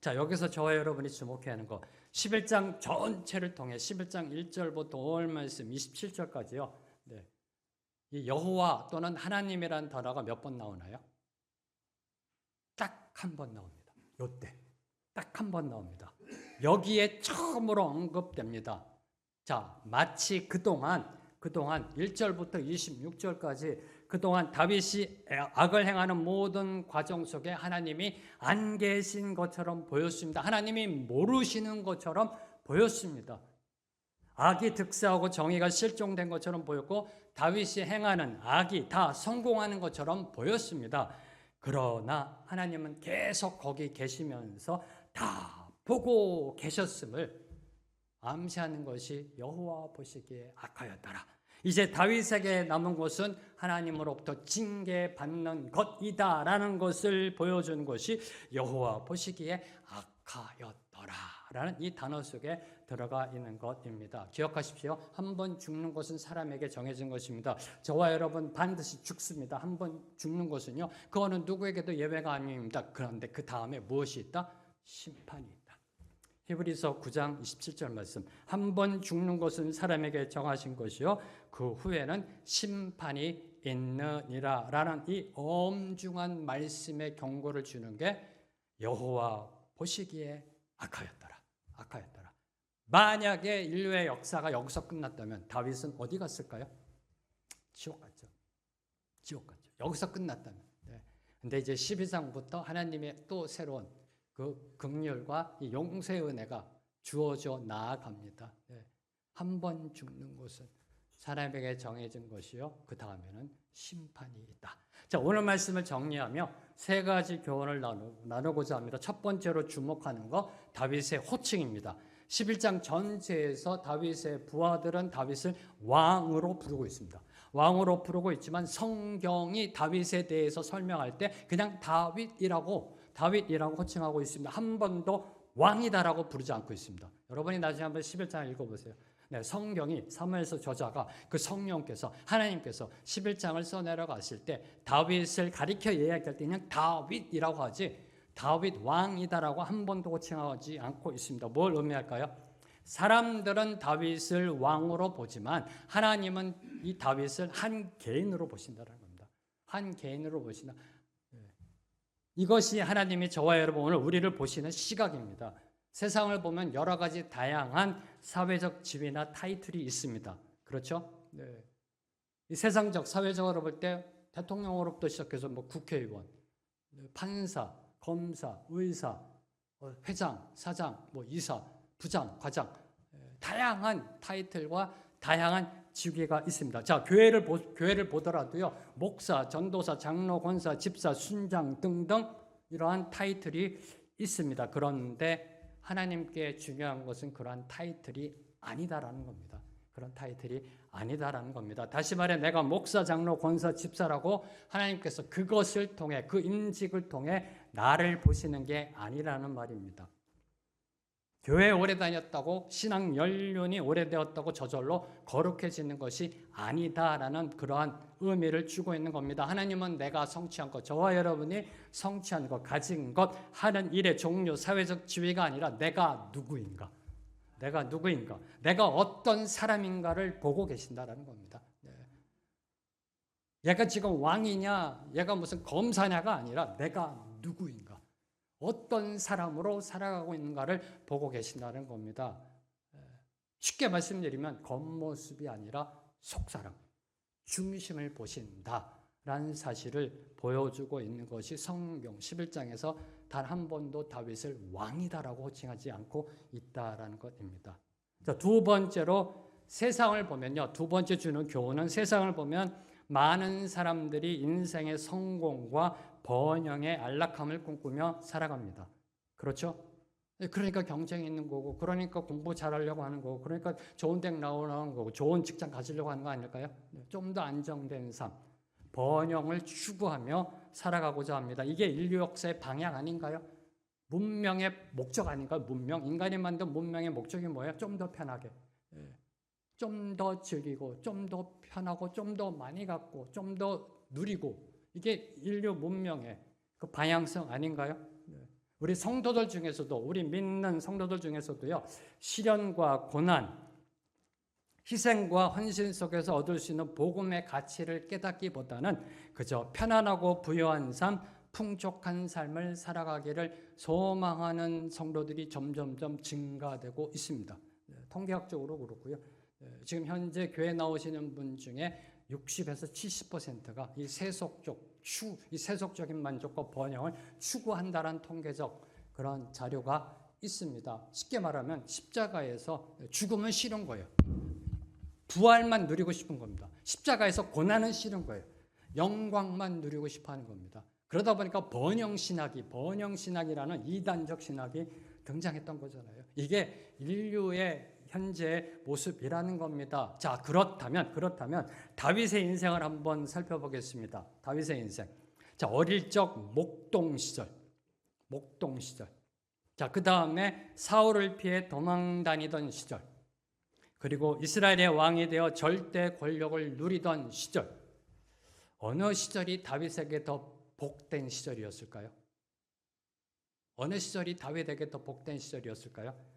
자, 여기서 저와 여러분이 주목해야 하는 거 11장 전체를 통해 11장 1절부터 5월 말씀 27절까지요. 네. 이 여호와 또는 하나님이라는 단어가 몇 번 나오나요? 딱 한 번 나옵니다. 요때 딱 한 번 나옵니다. 여기에 처음으로 언급됩니다. 자, 마치 그동안 1절부터 26절까지 그동안 다윗이 악을 행하는 모든 과정 속에 하나님이 안 계신 것처럼 보였습니다. 하나님이 모르시는 것처럼 보였습니다. 악이 득세하고 정의가 실종된 것처럼 보였고 다윗이 행하는 악이 다 성공하는 것처럼 보였습니다. 그러나 하나님은 계속 거기 계시면서 다 보고 계셨음을 암시하는 것이 여호와 보시기에 악하였더라. 이제 다윗에게 남은 것은 하나님으로부터 징계받는 것이다라는 것을 보여준 것이 여호와 보시기에 악하였더라라는 이 단어 속에 들어가 있는 것입니다. 기억하십시오. 한 번 죽는 것은 사람에게 정해진 것입니다. 저와 여러분 반드시 죽습니다. 한 번 죽는 것은요. 그거는 누구에게도 예외가 아닙니다. 그런데 그 다음에 무엇이 있다? 심판이 있다. 히브리서 9장 27절 말씀. 한 번 죽는 것은 사람에게 정하신 것이요 그 후에는 심판이 있느니라 라는 이 엄중한 말씀의 경고를 주는 게 여호와 보시기에 악하였더라. 만약에 인류의 역사가 여기서 끝났다면 다윗은 어디 갔을까요? 지옥 갔죠. 여기서 끝났다면. 네. 근데 이제 12장부터 하나님의 또 새로운 그 긍휼과 이 용서의 은혜가 주어져 나아갑니다. 네. 한 번 죽는 것은 사람에게 정해진 것이요. 그 다음에는 심판이 있다. 자, 오늘 말씀을 정리하며 세 가지 교훈을 나누고자 합니다. 첫 번째로 주목하는 거 다윗의 호칭입니다. 11장 전체에서 다윗의 부하들은 다윗을 왕으로 부르고 있습니다. 왕으로 부르고 있지만 성경이 다윗에 대해서 설명할 때 그냥 다윗이라고 호칭하고 있습니다. 한 번도 왕이다라고 부르지 않고 있습니다. 여러분이 나중에 한번 11장을 읽어보세요. 네, 성경이 사무엘서 저자가 그 성령께서 하나님께서 11장을 써내려가실 때 다윗을 가리켜 이야기할 때 그냥 다윗이라고 하지 다윗 왕이다라고 한 번도 호칭하지 않고 있습니다. 뭘 의미할까요? 사람들은 다윗을 왕으로 보지만 하나님은 이 다윗을 한 개인으로 보신다는 겁니다. 한 개인으로 보신다. 이것이 하나님이 저와 여러분 오늘 우리를 보시는 시각입니다. 세상을 보면 여러 가지 다양한 사회적 지위나 타이틀이 있습니다. 그렇죠? 네. 이 세상적, 사회적으로 볼 때 대통령으로부터 시작해서 뭐 국회의원, 판사, 검사, 의사, 회장, 사장, 뭐 이사, 부장, 과장, 다양한 타이틀과 다양한 직위가 있습니다. 자, 교회를 보더라도요, 목사, 전도사, 장로, 권사, 집사, 순장 등등 이러한 타이틀이 있습니다. 그런데 하나님께 중요한 것은 그러한 타이틀이 아니다라는 겁니다. 그런 타이틀이 아니다라는 겁니다. 다시 말해 내가 목사, 장로, 권사, 집사라고 하나님께서 그것을 통해 그 임직을 통해 나를 보시는 게 아니라는 말입니다. 교회 오래 다녔다고 신앙 연륜이 오래되었다고 저절로 거룩해지는 것이 아니다라는 그러한 의미를 주고 있는 겁니다. 하나님은 내가 성취한 것, 저와 여러분이 성취한 것, 가진 것, 하는 일의 종류, 사회적 지위가 아니라 내가 누구인가, 내가 어떤 사람인가를 보고 계신다라는 겁니다. 얘가 지금 왕이냐, 얘가 무슨 검사냐가 아니라 내가 누구인가, 어떤 사람으로 살아가고 있는가를 보고 계신다는 겁니다. 쉽게 말씀드리면 겉모습이 아니라 속사람, 중심을 보신다라는 사실을 보여주고 있는 것이 성경 11장에서 단 한 번도 다윗을 왕이다라고 호칭하지 않고 있다라는 것입니다. 자, 두 번째로 세상을 보면요. 두 번째 주는 교훈은 세상을 보면 많은 사람들이 인생의 성공과 번영의 안락함을 꿈꾸며 살아갑니다. 그렇죠? 그러니까 경쟁이 있는 거고, 그러니까 공부 잘하려고 하는 거고, 그러니까 좋은 대 나오는 거고, 좋은 직장 가지려고 하는 거 아닐까요? 좀 더 안정된 삶, 번영을 추구하며 살아가고자 합니다. 이게 인류 역사의 방향 아닌가요? 문명의 목적 아닌가요? 문명, 인간이 만든 문명의 목적이 뭐예요? 좀 더 편하게, 좀 더 즐기고, 좀 더 편하고, 좀 더 많이 갖고, 좀 더 누리고, 이게 인류 문명의 그 방향성 아닌가요? 우리 성도들 중에서도, 우리 믿는 성도들 중에서도요, 시련과 고난, 희생과 헌신 속에서 얻을 수 있는 복음의 가치를 깨닫기보다는 그저 편안하고 부유한 삶, 풍족한 삶을 살아가기를 소망하는 성도들이 점점점 증가되고 있습니다. 통계학적으로 그렇고요. 지금 현재 교회 나오시는 분 중에 60에서 70%가 이 세속적인 만족과 번영을 추구한다는 통계적 그런 자료가 있습니다. 쉽게 말하면 십자가에서 죽음은 싫은 거예요. 부활만 누리고 싶은 겁니다. 십자가에서 고난은 싫은 거예요. 영광만 누리고 싶어 하는 겁니다. 그러다 보니까 번영신학이라는 이단적 신학이 등장했던 거잖아요. 이게 인류의 현재의 모습이라는 겁니다. 자, 그렇다면 다윗의 인생을 한번 살펴보겠습니다. 다윗의 인생. 자, 어릴 적 목동 시절. 자, 그 다음에 사울을 피해 도망 다니던 시절. 그리고 이스라엘의 왕이 되어 절대 권력을 누리던 시절. 어느 시절이 다윗에게 더 복된 시절이었을까요? 어느 시절이 다윗에게 더 복된 시절이었을까요?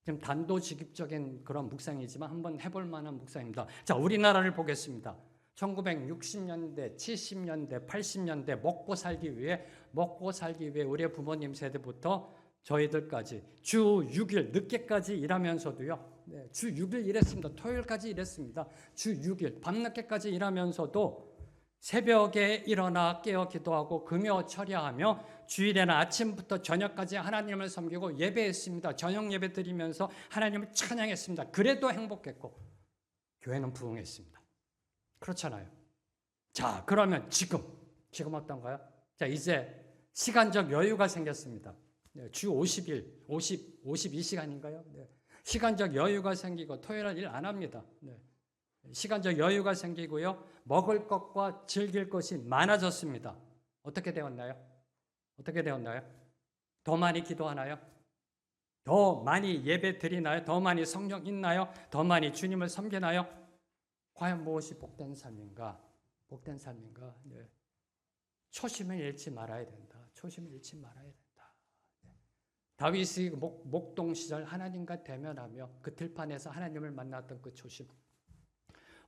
지금 단도직입적인 그런 묵상이지만 한번 해볼 만한 묵상입니다. 자, 우리나라를 보겠습니다. 1960년대, 70년대, 80년대 먹고 살기 위해 우리의 부모님 세대부터 저희들까지 주 6일 늦게까지 일하면서도요. 주 6일 일했습니다. 토요일까지 일했습니다. 주 6일 밤늦게까지 일하면서도 새벽에 일어나 깨어 기도하고 금요 철야하며 주일에는 아침부터 저녁까지 하나님을 섬기고 예배했습니다. 저녁 예배 드리면서 하나님을 찬양했습니다. 그래도 행복했고 교회는 부흥했습니다. 그렇잖아요. 자, 그러면 지금 어떤가요? 자, 이제 시간적 여유가 생겼습니다. 주 50일, 52시간인가요? 시간적 여유가 생기고 토요일은 일 안 합니다. 시간적 여유가 생기고요. 먹을 것과 즐길 것이 많아졌습니다. 어떻게 되었나요? 더 많이 기도하나요? 더 많이 예배 드리나요? 더 많이 성령 읽나요? 더 많이 주님을 섬기나요? 과연 무엇이 복된 삶인가? 초심을 잃지 말아야 된다. 다윗이 목동 시절 하나님과 대면하며 그 들판에서 하나님을 만났던 그 초심.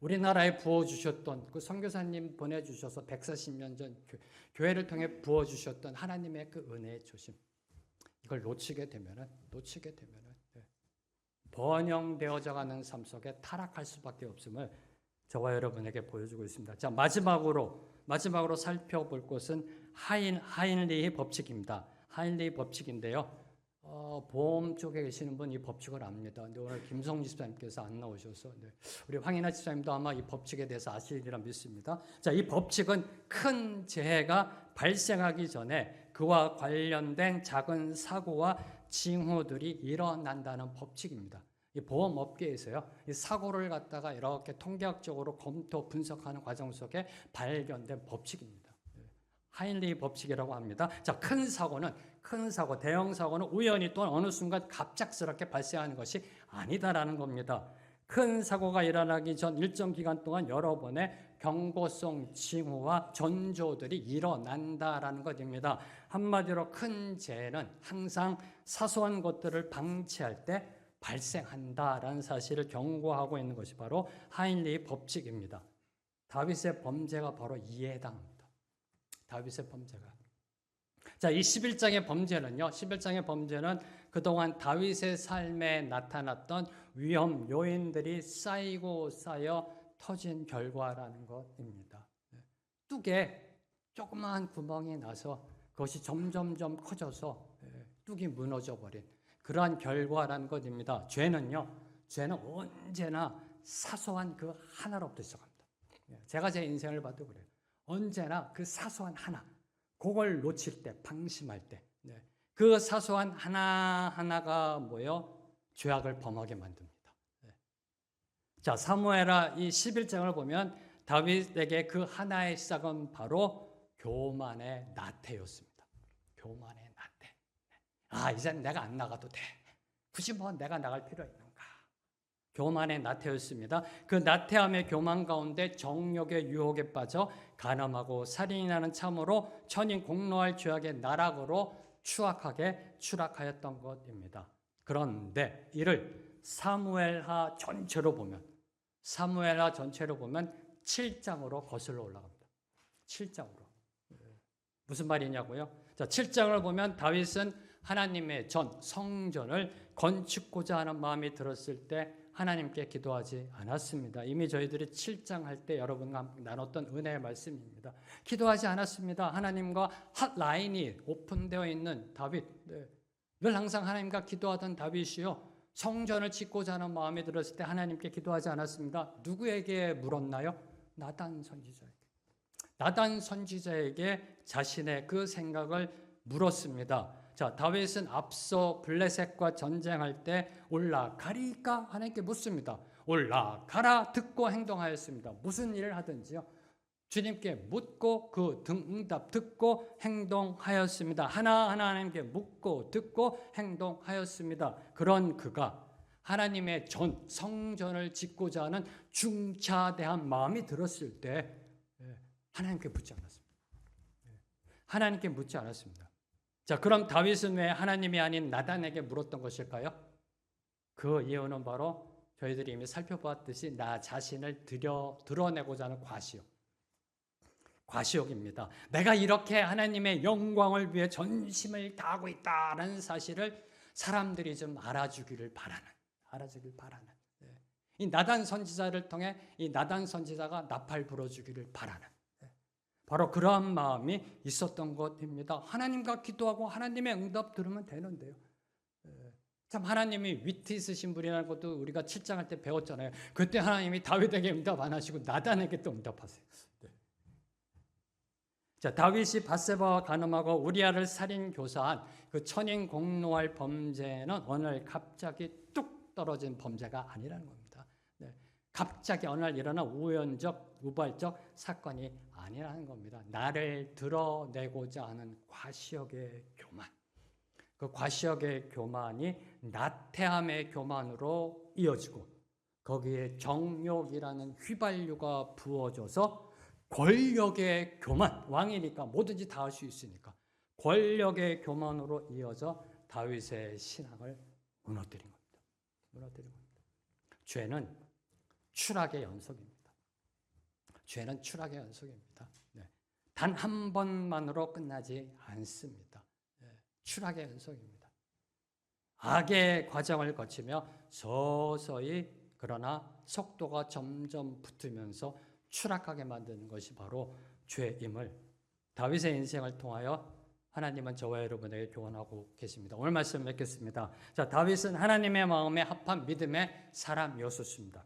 우리나라에 부어주셨던 그 선교사님 보내주셔서 140년 전 교회를 통해 부어주셨던 하나님의 그 은혜의 초심. 이걸 놓치게 되면은 번영되어져 가는 삶 속에 타락할 수밖에 없음을 저와 여러분에게 보여주고 있습니다. 자, 마지막으로 살펴볼 것은 하인리의 법칙입니다. 하인리의 법칙인데요. 보험 쪽에 계시는 분 이 법칙을 압니다. 근데 오늘 김성지 집사님께서 안 나오셔서 우리 황인아 집사님도 아마 이 법칙에 대해서 아시리라 믿습니다. 자, 이 법칙은 큰 재해가 발생하기 전에 그와 관련된 작은 사고와 징후들이 일어난다는 법칙입니다. 이 보험업계에서요, 이 사고를 갖다가 이렇게 통계학적으로 검토 분석하는 과정 속에 발견된 법칙입니다. 하인리 법칙이라고 합니다. 자, 큰 사고는 큰 사고, 대형 사고는 우연히 또는 어느 순간 갑작스럽게 발생하는 것이 아니다라는 겁니다. 큰 사고가 일어나기 전 일정 기간 동안 여러 번의 경고성 징후와 전조들이 일어난다라는 것입니다. 한마디로 큰 재해는 항상 사소한 것들을 방치할 때 발생한다라는 사실을 경고하고 있는 것이 바로 하인리히 법칙입니다. 다윗의 범죄가 바로 이에 해당합니다. 다윗의 범죄가. 자, 이 11장의 범죄는요. 11장의 범죄는 그동안 다윗의 삶에 나타났던 위험 요인들이 쌓이고 쌓여 터진 결과라는 것입니다. 뚝에 조그마한 구멍이 나서 그것이 점점점 커져서 뚝이 무너져 버린 그러한 결과라는 것입니다. 죄는 언제나 사소한 그 하나로부터 시작합니다. 제가 제 인생을 봐도 그래요. 언제나 그 사소한 하나, 그걸 놓칠 때, 방심할 때, 그 사소한 하나하나가 모여 죄악을 범하게 만듭니다. 자, 사무엘하 이 11장을 보면 다윗에게 그 하나의 시작은 바로 교만의 나태였습니다. 교만의 나태. 이젠 내가 안 나가도 돼. 굳이 뭐 내가 나갈 필요 있는가. 교만의 나태였습니다. 그 나태함의 교만 가운데 정욕의 유혹에 빠져 간음하고 살인이 나는 참으로 천인 공노할 죄악의 나락으로 추락하였던 것입니다. 그런데 이를 사무엘하 전체로 보면 7장으로 거슬러 올라갑니다. 7장으로. 무슨 말이냐고요? 자, 7장을 보면 다윗은 하나님의 성전을 건축고자 하는 마음이 들었을 때 하나님께 기도하지 않았습니다. 이미 저희들이 7장 할 때 여러분과 나눴던 은혜의 말씀입니다. 기도하지 않았습니다. 하나님과 핫라인이 오픈되어 있는 다윗. 늘 항상 하나님과 기도하던 다윗이요. 성전을 짓고자 하는 마음이 들었을 때 하나님께 기도하지 않았습니다. 누구에게 물었나요? 나단 선지자에게. 나단 선지자에게 자신의 그 생각을 물었습니다. 자, 다윗은 앞서 블레셋과 전쟁할 때 올라가리까 하나님께 묻습니다. 올라가라 듣고 행동하였습니다. 무슨 일을 하든지요. 주님께 묻고 그 응답 듣고 행동하였습니다. 하나하나 하나님께 묻고 듣고 행동하였습니다. 그런 그가 하나님의 성전을 짓고자 하는 중차대한 마음이 들었을 때 하나님께 묻지 않았습니다. 하나님께 묻지 않았습니다. 자, 그럼 다윗은 왜 하나님이 아닌 나단에게 물었던 것일까요? 그 이유는 바로 저희들이 이미 살펴보았듯이 나 자신을 드러내고자 하는 과시욕입니다. 내가 이렇게 하나님의 영광을 위해 전심을 다하고 있다는 사실을 사람들이 좀 알아주기를 바라는. 이 나단 선지자를 통해 이 나단 선지자가 나팔 불어주기를 바라는. 바로 그러한 마음이 있었던 것입니다. 하나님과 기도하고 하나님의 응답 들으면 되는데요. 참 하나님이 위트 있으신 분이라는 것도 우리가 7장 할 때 배웠잖아요. 그때 하나님이 다윗에게 응답 안 하시고 나단에게 또 응답하세요. 자, 다윗이 밧세바와 간음하고 우리아를 살인 교사한 그 천인 공노할 범죄는 오늘 갑자기 뚝 떨어진 범죄가 아니라는 겁니다. 갑자기 어느 날 일어난 우발적 사건이 아니라는 겁니다. 나를 드러내고자 하는 과시욕의 교만. 그 과시욕의 교만이 나태함의 교만으로 이어지고 거기에 정욕이라는 휘발유가 부어져서 권력의 교만, 왕이니까 뭐든지 다 할 수 있으니까 권력의 교만으로 이어져 다윗의 신앙을 무너뜨린 겁니다. 죄는 추락의 연속입니다. 단 한 번만으로 끝나지 않습니다. 추락의 연속입니다. 악의 과정을 거치며 서서히 그러나 속도가 점점 붙으면서 추락하게 만드는 것이 바로 죄임을 다윗의 인생을 통하여 하나님은 저와 여러분에게 교훈하고 계십니다. 오늘 말씀 맺겠습니다. 자, 다윗은 하나님의 마음에 합한 믿음의 사람이었습니다.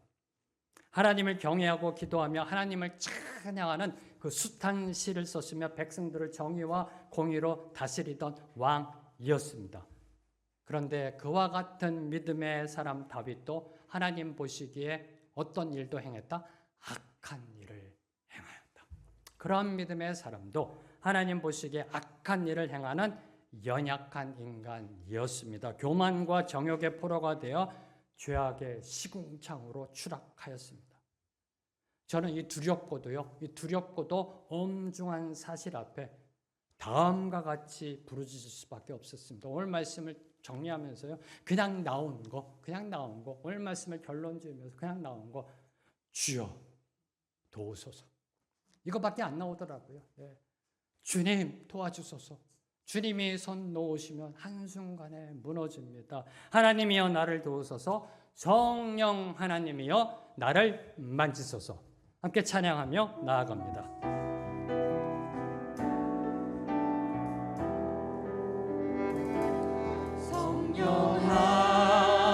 하나님을 경외하고 기도하며 하나님을 찬양하는 그 숱한 시를 썼으며 백성들을 정의와 공의로 다스리던 왕이었습니다. 그런데 그와 같은 믿음의 사람 다윗도 하나님 보시기에 어떤 일도 행했다? 악한 일을 행하였다. 그런 믿음의 사람도 하나님 보시기에 악한 일을 행하는 연약한 인간이었습니다. 교만과 정욕의 포로가 되어 죄악의 시궁창으로 추락하였습니다. 저는 이 두렵고도 엄중한 사실 앞에 다음과 같이 부르짖을 수밖에 없었습니다. 오늘 말씀을 정리하면서요, 그냥 나온 거, 오늘 말씀을 결론 지으면서 그냥 나온 거, 주여 도우소서, 이거밖에 안 나오더라고요. 예. 주님 도와주소서. 주님이 손 놓으시면 한순간에 무너집니다. 하나님이여 나를 도우소서. 성령 하나님이여 나를 만지소서. 함께 찬양하며 나아갑니다. 성령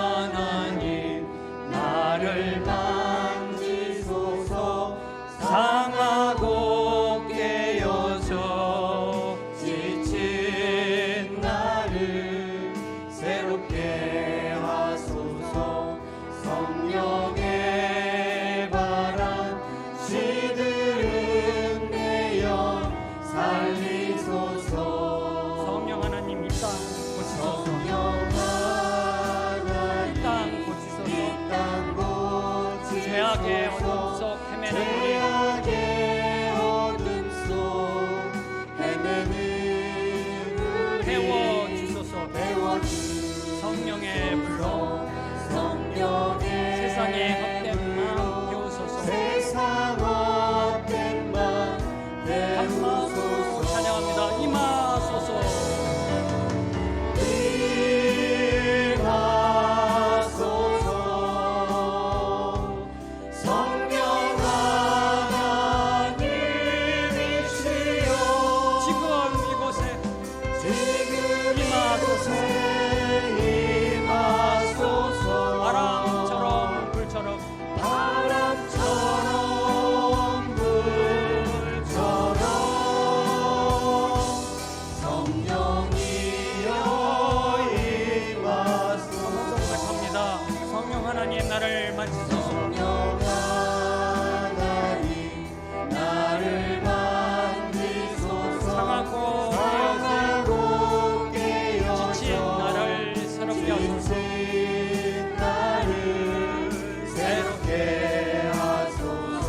하나님 나를 만지소서. 상하고 깨어져 지친 나를 새롭게 하소서. 성령의 바람 시들은 내 영 살리소서. 성령 하나님 이 땅 고치소서. 죄악의 어둠 속 헤매는 우리 태워주소서. 성령의 불로 세상의 헛된 맘 태우소서. 감사하고 찬양합니다. 임하소서. 나를 만지소서. 상하고 깨어진 지친 나를 새롭게 하소서.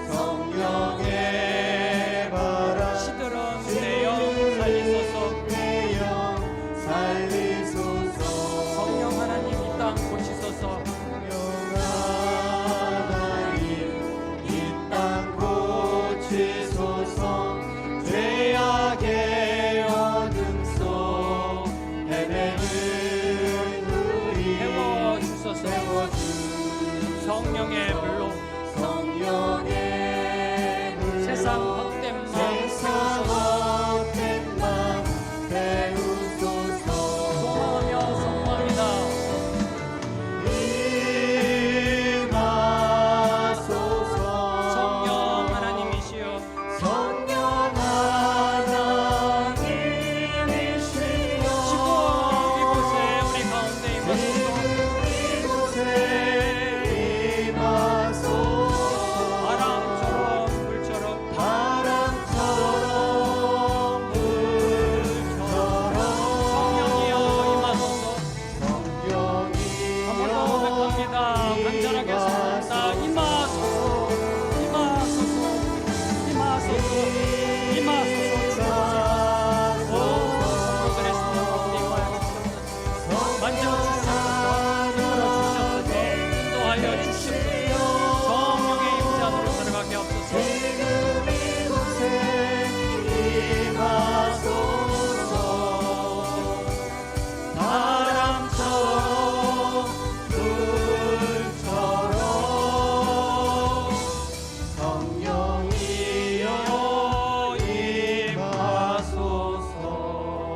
성령의 바람 시들은 내 영 살리소서. 성령 하나님 이 땅 고치소서. 죄악의 어둠 속 헤매는 우리 태워주소서. 성령의 불로 세상 헛된 맘 태우소서. 소망하며 성공합니다. 임하소서. 성령 하나님이시여 간절하게 소원합니다. 임하소서. 만져주시옵소서. 이끌어주시옵소서. 인도하여 주시옵소서. 성령의 임재 안으로 들어가게 하옵소서.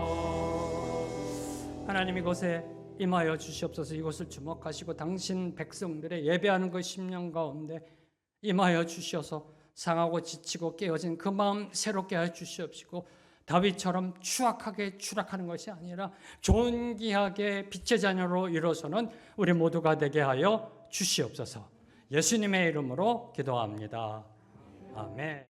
하나님 이곳에 임하여 주시옵소서. 이곳을 주목하시고 당신 백성들의 예배하는 그 심령 가운데 임하여 주셔서 상하고 지치고 깨어진 그 마음 새롭게 하여 주시옵시고 다윗처럼 추악하게 추락하는 것이 아니라 존귀하게 빛의 자녀로 일어서는 우리 모두가 되게 하여 주시옵소서. 예수님의 이름으로 기도합니다. 아멘.